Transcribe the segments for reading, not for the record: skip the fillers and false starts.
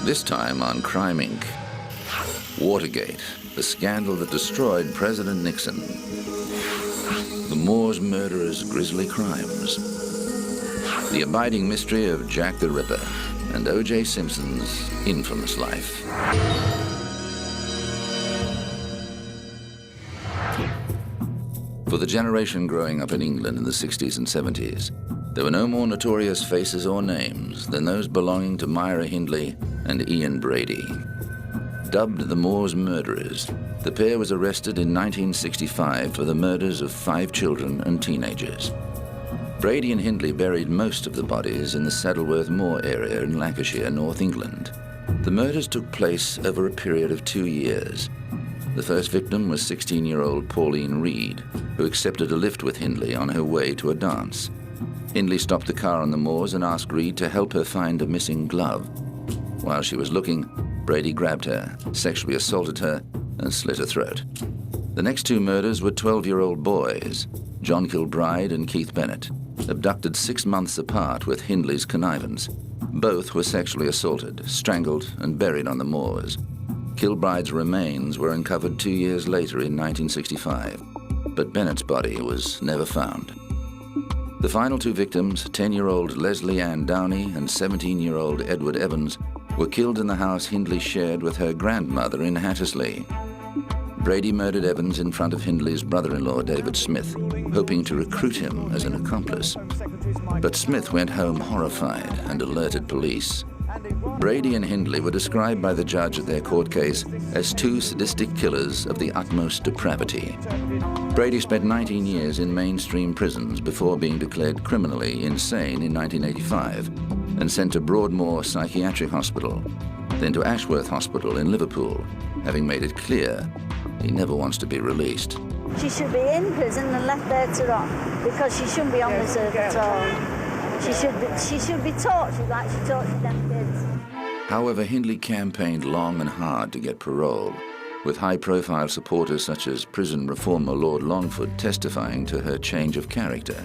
This time on Crime Inc. Watergate, the scandal that destroyed President Nixon. The Moors murderer's grisly crimes. The abiding mystery of Jack the Ripper and O.J. Simpson's infamous life. For the generation growing up in England in the 60s and 70s, there were no more notorious faces or names than those belonging to Myra Hindley and Ian Brady. Dubbed the Moors murderers, the pair was arrested in 1965 for the murders of 5 children and teenagers. Brady and Hindley buried most of the bodies in the Saddleworth Moor area in Lancashire, North England. The murders took place over a period of 2 years. The first victim was 16-year-old Pauline Reed, who accepted a lift with Hindley on her way to a dance. Hindley stopped the car on the moors and asked Reed to help her find a missing glove. While she was looking, Brady grabbed her, sexually assaulted her, and slit her throat. The next 2 murders were 12-year-old boys, John Kilbride and Keith Bennett, abducted 6 months apart with Hindley's connivance. Both were sexually assaulted, strangled, and buried on the moors. Kilbride's remains were uncovered 2 years later in 1965, but Bennett's body was never found. The final 2 victims, 10-year-old Leslie Ann Downey and 17-year-old Edward Evans, were killed in the house Hindley shared with her grandmother in Hattersley. Brady murdered Evans in front of Hindley's brother-in-law, David Smith, hoping to recruit him as an accomplice. But Smith went home horrified and alerted police. Brady and Hindley were described by the judge at their court case as 2 sadistic killers of the utmost depravity. Brady spent 19 years in mainstream prisons before being declared criminally insane in 1985 and sent to Broadmoor Psychiatric Hospital, then to Ashworth Hospital in Liverpool, having made it clear he never wants to be released. She should be in prison and left there to rot, because she shouldn't be on this earth at all. She should be tortured like she tortured them kids. However, Hindley campaigned long and hard to get parole, with high-profile supporters such as prison reformer Lord Longford testifying to her change of character,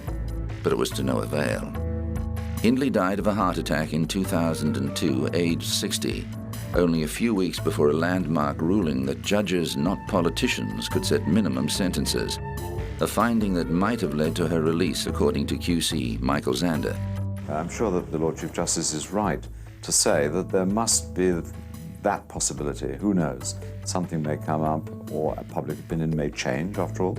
but it was to no avail. Hindley died of a heart attack in 2002, aged 60, only a few weeks before a landmark ruling that judges, not politicians, could set minimum sentences, a finding that might have led to her release, according to QC Michael Zander. I'm sure that the Lord Chief Justice is right to say that there must be that possibility. Who knows? Something may come up, or public opinion may change, after all,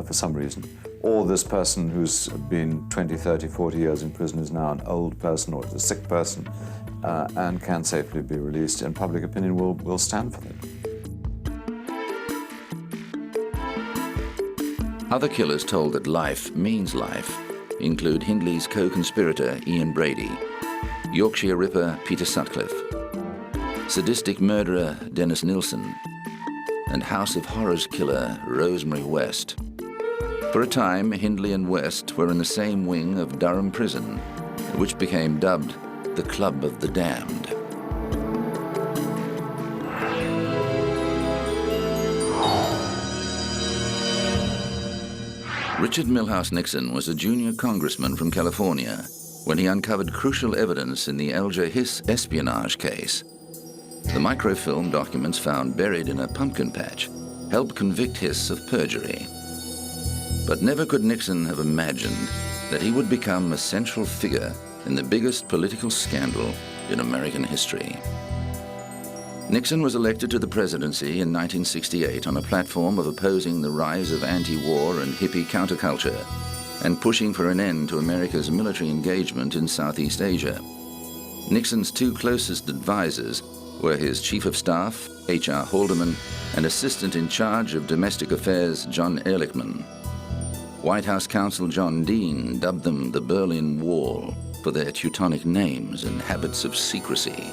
for some reason. Or this person who's been 20, 30, 40 years in prison is now an old person or is a sick person and can safely be released, and public opinion will stand for them. Other killers told that life means life include Hindley's co-conspirator Ian Brady, Yorkshire Ripper Peter Sutcliffe, sadistic murderer Dennis Nilsson, and House of Horrors killer Rosemary West. For a time, Hindley and West were in the same wing of Durham Prison, which became dubbed the Club of the Damned. Richard Milhouse Nixon was a junior congressman from California when he uncovered crucial evidence in the Alger Hiss espionage case. The microfilm documents found buried in a pumpkin patch helped convict Hiss of perjury. But never could Nixon have imagined that he would become a central figure in the biggest political scandal in American history. Nixon was elected to the presidency in 1968 on a platform of opposing the rise of anti-war and hippie counterculture and pushing for an end to America's military engagement in Southeast Asia. Nixon's 2 closest advisors were his chief of staff, H.R. Haldeman, and assistant in charge of domestic affairs, John Ehrlichman. White House counsel John Dean dubbed them the Berlin Wall for their Teutonic names and habits of secrecy.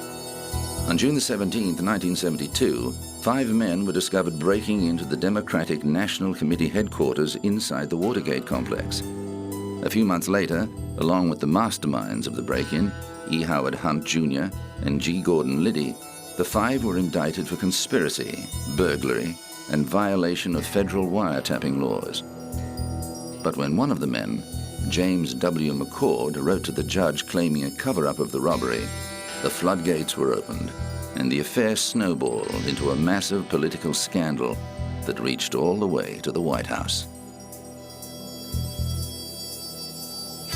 On June 17, 1972, 5 men were discovered breaking into the Democratic National Committee headquarters inside the Watergate complex. A few months later, along with the masterminds of the break-in, E. Howard Hunt Jr. and G. Gordon Liddy, the 5 were indicted for conspiracy, burglary, and violation of federal wiretapping laws. But when one of the men, James W. McCord, wrote to the judge claiming a cover-up of the robbery, the floodgates were opened, and the affair snowballed into a massive political scandal that reached all the way to the White House.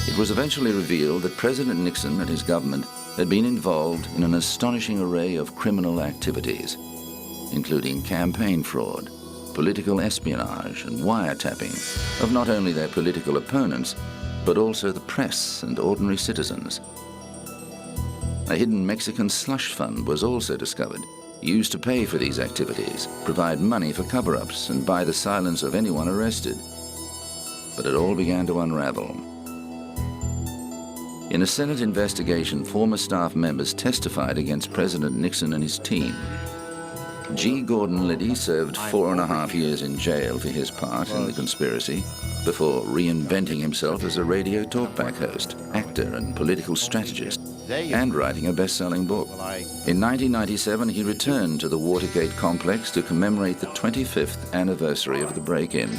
It was eventually revealed that President Nixon and his government had been involved in an astonishing array of criminal activities, including campaign fraud, political espionage, and wiretapping of not only their political opponents, but also the press and ordinary citizens. A hidden Mexican slush fund was also discovered, used to pay for these activities, provide money for cover-ups, and buy the silence of anyone arrested. But it all began to unravel. In a Senate investigation, former staff members testified against President Nixon and his team. G. Gordon Liddy served 4.5 years in jail for his part in the conspiracy before reinventing himself as a radio talkback host, actor, and political strategist, and writing a best-selling book. In 1997, he returned to the Watergate complex to commemorate the 25th anniversary of the break-in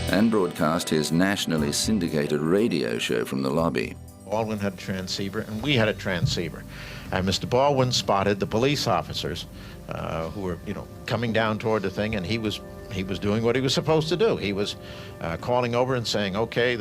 and broadcast his nationally syndicated radio show from the lobby. Baldwin had a transceiver, and we had a transceiver. And Mr. Baldwin spotted the police officers who were, coming down toward the thing, and he was doing what he was supposed to do. He was calling over and saying, okay,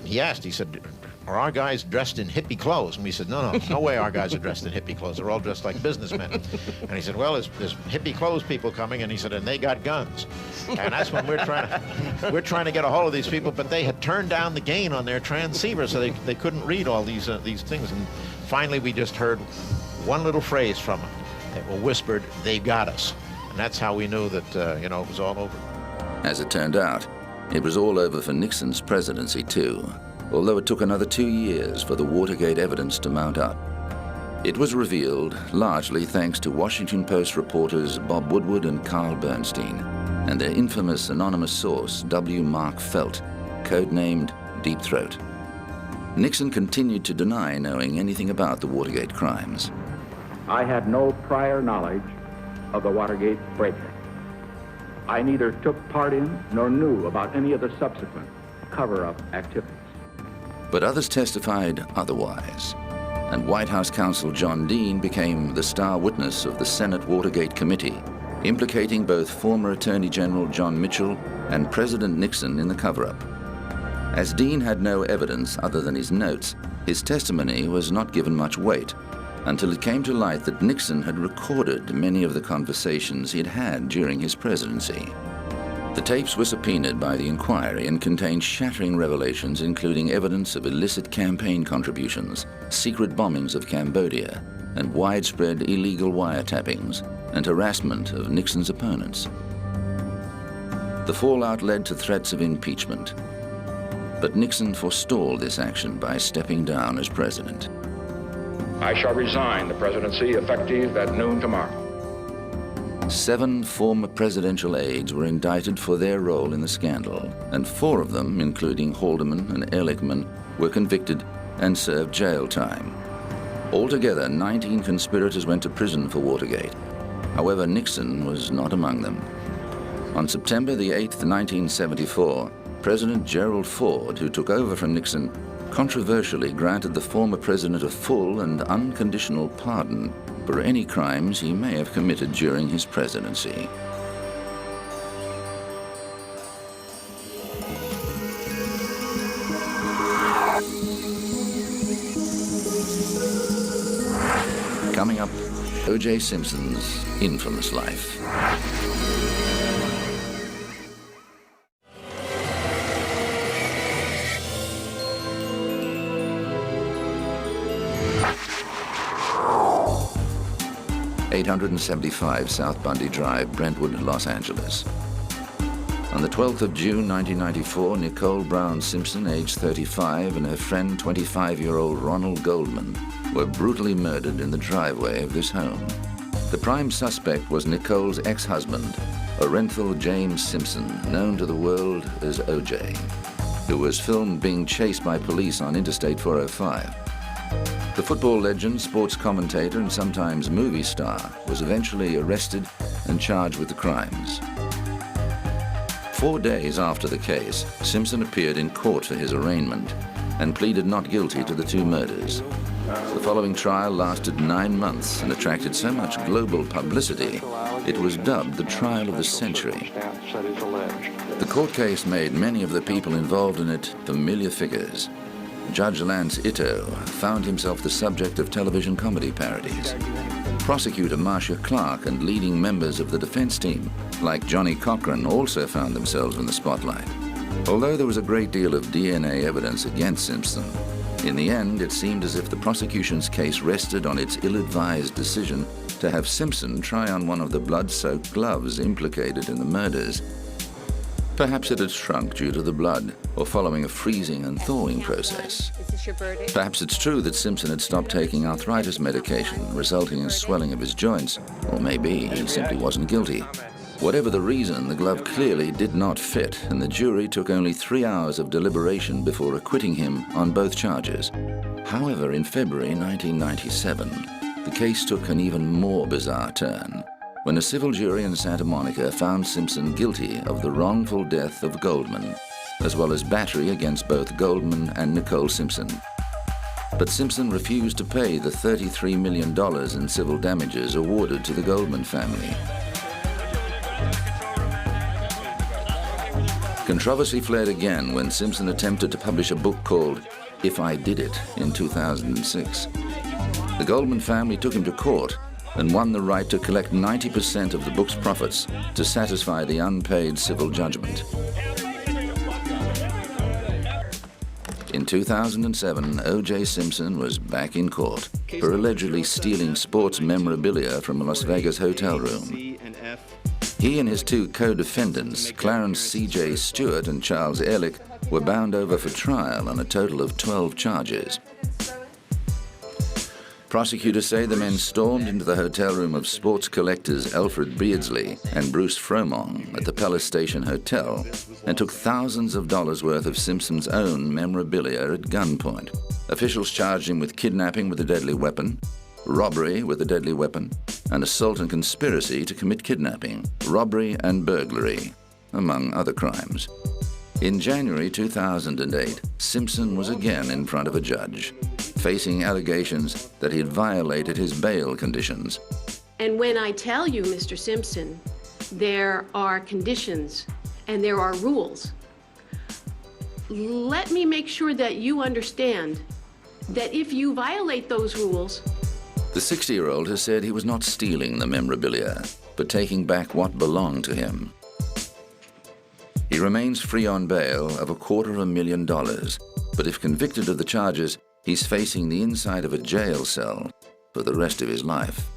he asked, he said, are our guys dressed in hippie clothes? And we said, no way our guys are dressed in hippie clothes. They're all dressed like businessmen. And he said, well, there's hippie clothes people coming, and he said, and they got guns. And that's when we're trying to get a hold of these people, but they had turned down the gain on their transceiver, so they couldn't read all these things. And finally, we just heard one little phrase from them. They were whispered, "They got us." And that's how we knew that, it was all over. As it turned out, it was all over for Nixon's presidency too, although it took another 2 years for the Watergate evidence to mount up. It was revealed largely thanks to Washington Post reporters Bob Woodward and Carl Bernstein, and their infamous anonymous source, W. Mark Felt, codenamed Deep Throat. Nixon continued to deny knowing anything about the Watergate crimes. I had no prior knowledge of the Watergate break-in. I neither took part in nor knew about any of the subsequent cover-up activities. But others testified otherwise, and White House counsel John Dean became the star witness of the Senate Watergate Committee, implicating both former Attorney General John Mitchell and President Nixon in the cover-up. As Dean had no evidence other than his notes, his testimony was not given much weight until it came to light that Nixon had recorded many of the conversations he had had during his presidency. The tapes were subpoenaed by the inquiry and contained shattering revelations, including evidence of illicit campaign contributions, secret bombings of Cambodia, and widespread illegal wiretappings and harassment of Nixon's opponents. The fallout led to threats of impeachment, but Nixon forestalled this action by stepping down as president. I shall resign the presidency effective at noon tomorrow. 7 former presidential aides were indicted for their role in the scandal, and 4 of them, including Haldeman and Ehrlichman, were convicted and served jail time. Altogether, 19 conspirators went to prison for Watergate. However, Nixon was not among them. On September the 8th, 1974, President Gerald Ford, who took over from Nixon, controversially granted the former president a full and unconditional pardon for any crimes he may have committed during his presidency. Coming up, O.J. Simpson's infamous life. .875 South Bundy Drive, Brentwood, Los Angeles. On the 12th of June 1994, Nicole Brown Simpson, age 35, and her friend 25-year-old Ronald Goldman were brutally murdered in the driveway of this home. The prime suspect was Nicole's ex-husband, Orenthal James Simpson, known to the world as O.J., who was filmed being chased by police on Interstate 405. The football legend, sports commentator, and sometimes movie star was eventually arrested and charged with the crimes. 4 days after the case, Simpson appeared in court for his arraignment and pleaded not guilty to the 2 murders. The following trial lasted 9 months and attracted so much global publicity, it was dubbed the trial of the century. The court case made many of the people involved in it familiar figures. Judge Lance Ito found himself the subject of television comedy parodies. Prosecutor Marcia Clark and leading members of the defense team, like Johnny Cochran, also found themselves in the spotlight. Although there was a great deal of DNA evidence against Simpson, in the end, it seemed as if the prosecution's case rested on its ill-advised decision to have Simpson try on one of the blood-soaked gloves implicated in the murders. Perhaps it had shrunk due to the blood, or following a freezing and thawing process. Perhaps it's true that Simpson had stopped taking arthritis medication, resulting in swelling of his joints, or maybe he simply wasn't guilty. Whatever the reason, the glove clearly did not fit, and the jury took only 3 hours of deliberation before acquitting him on both charges. However, in February 1997, the case took an even more bizarre turn, when a civil jury in Santa Monica found Simpson guilty of the wrongful death of Goldman, as well as battery against both Goldman and Nicole Simpson. But Simpson refused to pay the $33 million in civil damages awarded to the Goldman family. Controversy flared again when Simpson attempted to publish a book called If I Did It in 2006. The Goldman family took him to court and won the right to collect 90% of the book's profits to satisfy the unpaid civil judgment. In 2007, O.J. Simpson was back in court for allegedly stealing sports memorabilia from a Las Vegas hotel room. He and his 2 co-defendants, Clarence C.J. Stewart and Charles Ehrlich, were bound over for trial on a total of 12 charges. Prosecutors say the men stormed into the hotel room of sports collectors Alfred Beardsley and Bruce Fromong at the Palace Station Hotel and took thousands of dollars worth of Simpson's own memorabilia at gunpoint. Officials charged him with kidnapping with a deadly weapon, robbery with a deadly weapon, and assault and conspiracy to commit kidnapping, robbery and burglary, among other crimes. In January 2008, Simpson was again in front of a judge, facing allegations that he had violated his bail conditions. And when I tell you, Mr. Simpson, there are conditions and there are rules, let me make sure that you understand that if you violate those rules. The 60-year-old has said he was not stealing the memorabilia, but taking back what belonged to him. He remains free on bail of $250,000, but if convicted of the charges, he's facing the inside of a jail cell for the rest of his life.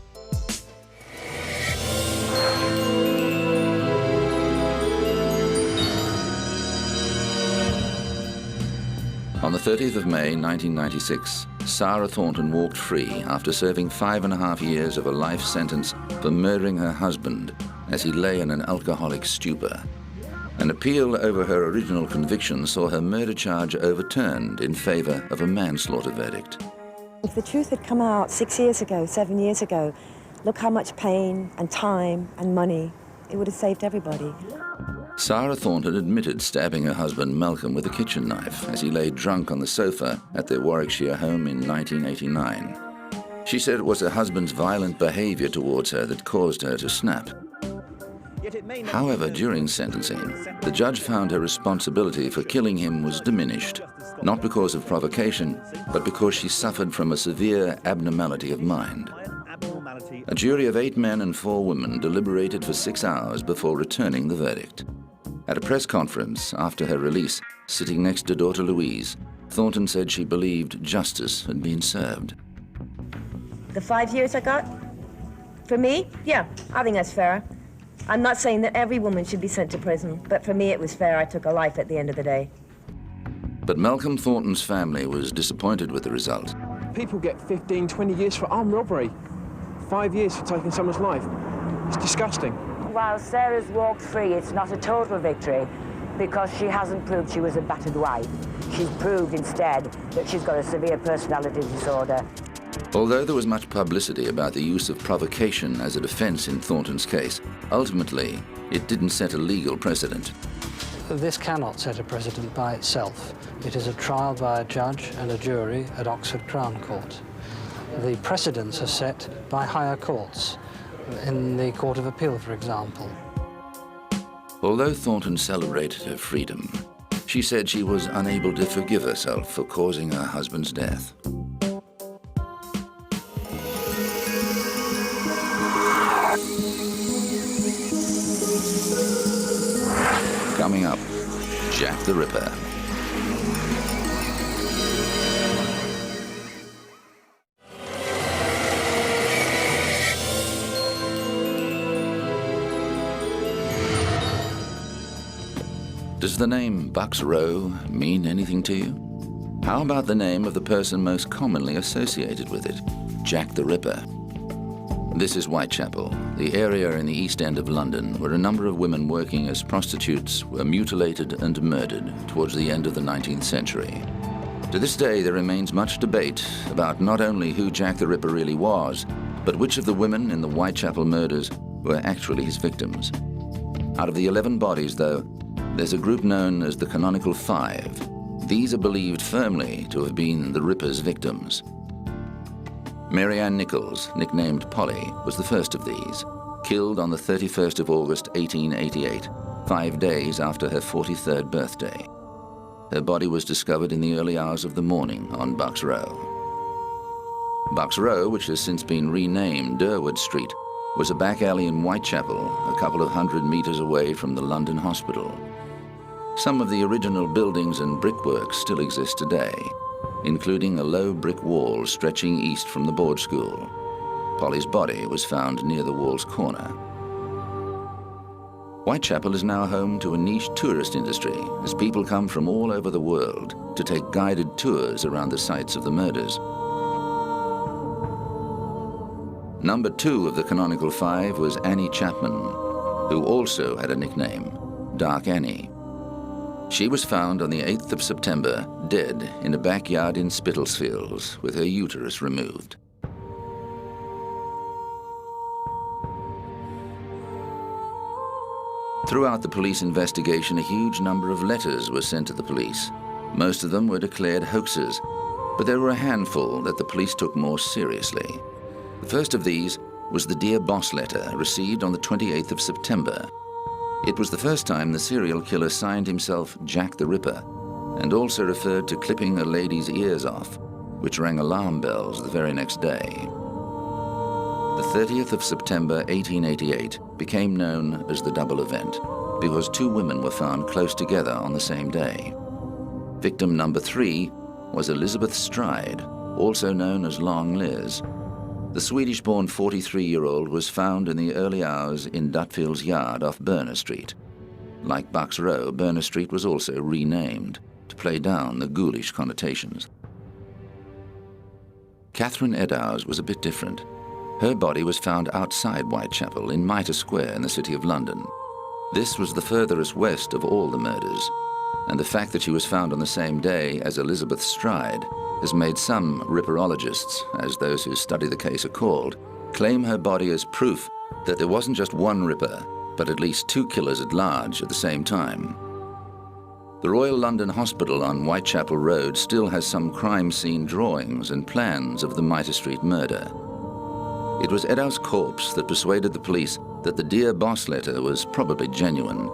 On the 30th of May, 1996, Sarah Thornton walked free after serving 5.5 years of a life sentence for murdering her husband as he lay in an alcoholic stupor. An appeal over her original conviction saw her murder charge overturned in favor of a manslaughter verdict. If the truth had come out 6 years ago, 7 years ago, look how much pain and time and money it would have saved everybody. Sarah Thornton admitted stabbing her husband Malcolm with a kitchen knife as he lay drunk on the sofa at their Warwickshire home in 1989. She said it was her husband's violent behavior towards her that caused her to snap. However, during sentencing, the judge found her responsibility for killing him was diminished, not because of provocation, but because she suffered from a severe abnormality of mind. A jury of 8 men and 4 women deliberated for 6 hours before returning the verdict. At a press conference after her release, sitting next to daughter Louise, Thornton said she believed justice had been served. The 5 years I got, for me, yeah, I think that's fair. I'm not saying that every woman should be sent to prison, but for me it was fair. I took a life at the end of the day. But Malcolm Thornton's family was disappointed with the result. People get 15, 20 years for armed robbery. 5 years for taking someone's life. It's disgusting. While Sarah's walked free, it's not a total victory because she hasn't proved she was a battered wife. She's proved instead that she's got a severe personality disorder. Although there was much publicity about the use of provocation as a defense in Thornton's case, ultimately, it didn't set a legal precedent. This cannot set a precedent by itself. It is a trial by a judge and a jury at Oxford Crown Court. The precedents are set by higher courts, in the Court of Appeal, for example. Although Thornton celebrated her freedom, she said she was unable to forgive herself for causing her husband's death. Coming up, Jack the Ripper. Does the name Bucks Row mean anything to you? How about the name of the person most commonly associated with it, Jack the Ripper? This is Whitechapel, the area in the East End of London where a number of women working as prostitutes were mutilated and murdered towards the end of the 19th century. To this day, there remains much debate about not only who Jack the Ripper really was, but which of the women in the Whitechapel murders were actually his victims. Out of the 11 bodies, though, there's a group known as the Canonical Five. These are believed firmly to have been the Ripper's victims. Mary Ann Nichols, nicknamed Polly, was the first of these, killed on the 31st of August 1888, 5 days after her 43rd birthday. Her body was discovered in the early hours of the morning on Bucks Row. Bucks Row, which has since been renamed Durward Street, was a back alley in Whitechapel, a couple of 100 meters away from the London Hospital. Some of the original buildings and brickwork still exist today, including a low brick wall stretching east from the board school. Polly's body was found near the wall's corner. Whitechapel is now home to a niche tourist industry as people come from all over the world to take guided tours around the sites of the murders. Number 2 of the Canonical Five was Annie Chapman, who also had a nickname, Dark Annie. She was found on the 8th of September, dead in a backyard in Spitalsfields, with her uterus removed. Throughout the police investigation, a huge number of letters were sent to the police. Most of them were declared hoaxes, but there were a handful that the police took more seriously. The first of these was the Dear Boss letter received on the 28th of September. It was the first time the serial killer signed himself Jack the Ripper, and also referred to clipping a lady's ears off, which rang alarm bells the very next day. The 30th of September 1888 became known as the double event because 2 women were found close together on the same day. Victim number 3 was Elizabeth Stride, also known as Long Liz. The Swedish-born 43-year-old was found in the early hours in Dutfield's yard off Berner Street. Like Bucks Row, Berner Street was also renamed to play down the ghoulish connotations. Catherine Eddowes was a bit different. Her body was found outside Whitechapel in Mitre Square in the City of London. This was the furthest west of all the murders, and the fact that she was found on the same day as Elizabeth Stride has made some ripperologists, as those who study the case are called, claim her body as proof that there wasn't just one Ripper, but at least 2 killers at large at the same time. The Royal London Hospital on Whitechapel Road still has some crime scene drawings and plans of the Mitre Street murder. It was Eddowes' corpse that persuaded the police that the Dear Boss letter was probably genuine.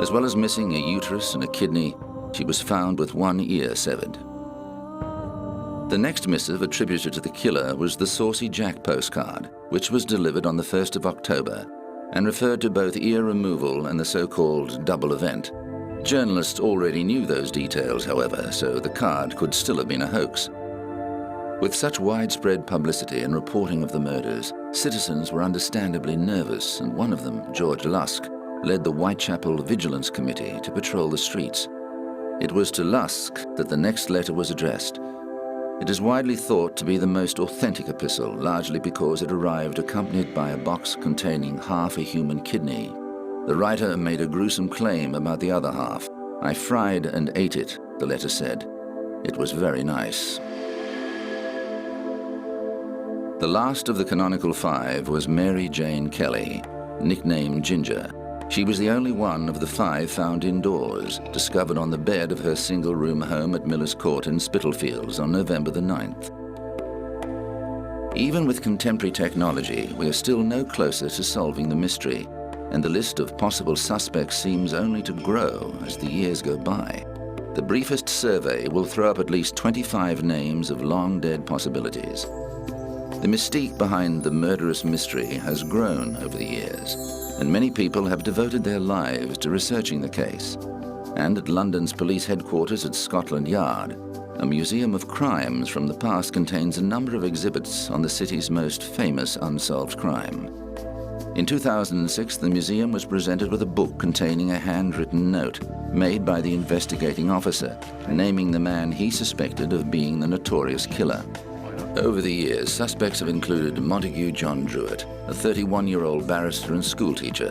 As well as missing a uterus and a kidney, she was found with 1 ear severed. The next missive attributed to the killer was the Saucy Jack postcard, which was delivered on the 1st of October and referred to both ear removal and the so-called double event. Journalists already knew those details, however, so the card could still have been a hoax. With such widespread publicity and reporting of the murders, citizens were understandably nervous, and one of them, George Lusk, led the Whitechapel Vigilance Committee to patrol the streets. It was to Lusk that the next letter was addressed. It is widely thought to be the most authentic epistle, largely because it arrived accompanied by a box containing half a human kidney. The writer made a gruesome claim about the other half. "I fried and ate it," the letter said. "It was very nice." The last of the Canonical Five was Mary Jane Kelly, nicknamed Ginger. She was the only one of the 5 found indoors, discovered on the bed of her single-room home at Miller's Court in Spitalfields on November the 9th. Even with contemporary technology, we are still no closer to solving the mystery, and the list of possible suspects seems only to grow as the years go by. The briefest survey will throw up at least 25 names of long-dead possibilities. The mystique behind the murderous mystery has grown over the years, and many people have devoted their lives to researching the case. And at London's police headquarters at Scotland Yard, a museum of crimes from the past contains a number of exhibits on the city's most famous unsolved crime. In 2006, the museum was presented with a book containing a handwritten note made by the investigating officer, naming the man he suspected of being the notorious killer. Over the years, suspects have included Montague John Druitt, a 31-year-old barrister and schoolteacher,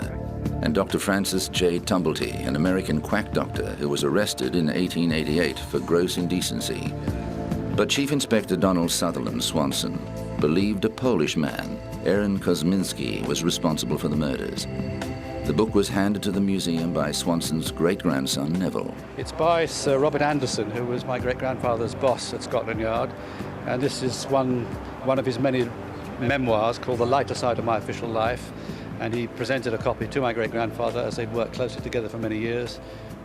and Dr. Francis J. Tumblety, an American quack doctor who was arrested in 1888 for gross indecency. But Chief Inspector Donald Sutherland Swanson believed a Polish man, Aaron Kosminski, was responsible for the murders. The book was handed to the museum by Swanson's great-grandson, Neville. It's by Sir Robert Anderson, who was my great-grandfather's boss at Scotland Yard, and this is one of his many memoirs called The Lighter Side of My Official Life, and he presented a copy to my great-grandfather as they'd worked closely together for many years,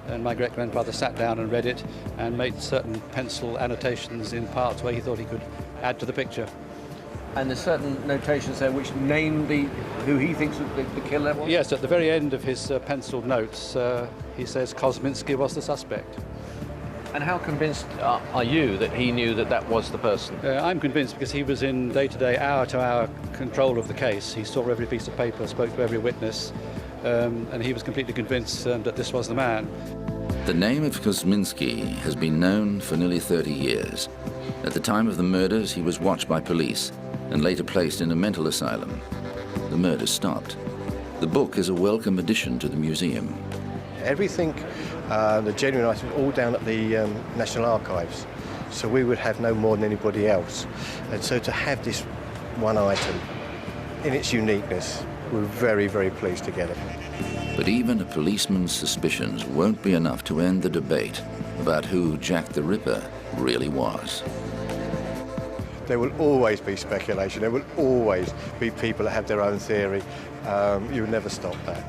and my great-grandfather sat down and read it and made certain pencil annotations in parts where he thought he could add to the picture. And there's certain notations there which name who he thinks the killer was? Yes, at the very end of his penciled notes, he says Kosminski was the suspect. And how convinced are you that he knew that was the person? I'm convinced because he was in day-to-day, hour-to-hour control of the case. He saw every piece of paper, spoke to every witness, and he was completely convinced that this was the man. The name of Kosminski has been known for nearly 30 years. At the time of the murders, he was watched by police and later placed in a mental asylum. The murders stopped. The book is a welcome addition to the museum. Everything, the genuine items, all down at the National Archives. So we would have no more than anybody else. And so to have this one item in its uniqueness, we're very, very pleased to get it. But even a policeman's suspicions won't be enough to end the debate about who Jack the Ripper really was. There will always be speculation. There will always be people that have their own theory. You will never stop that.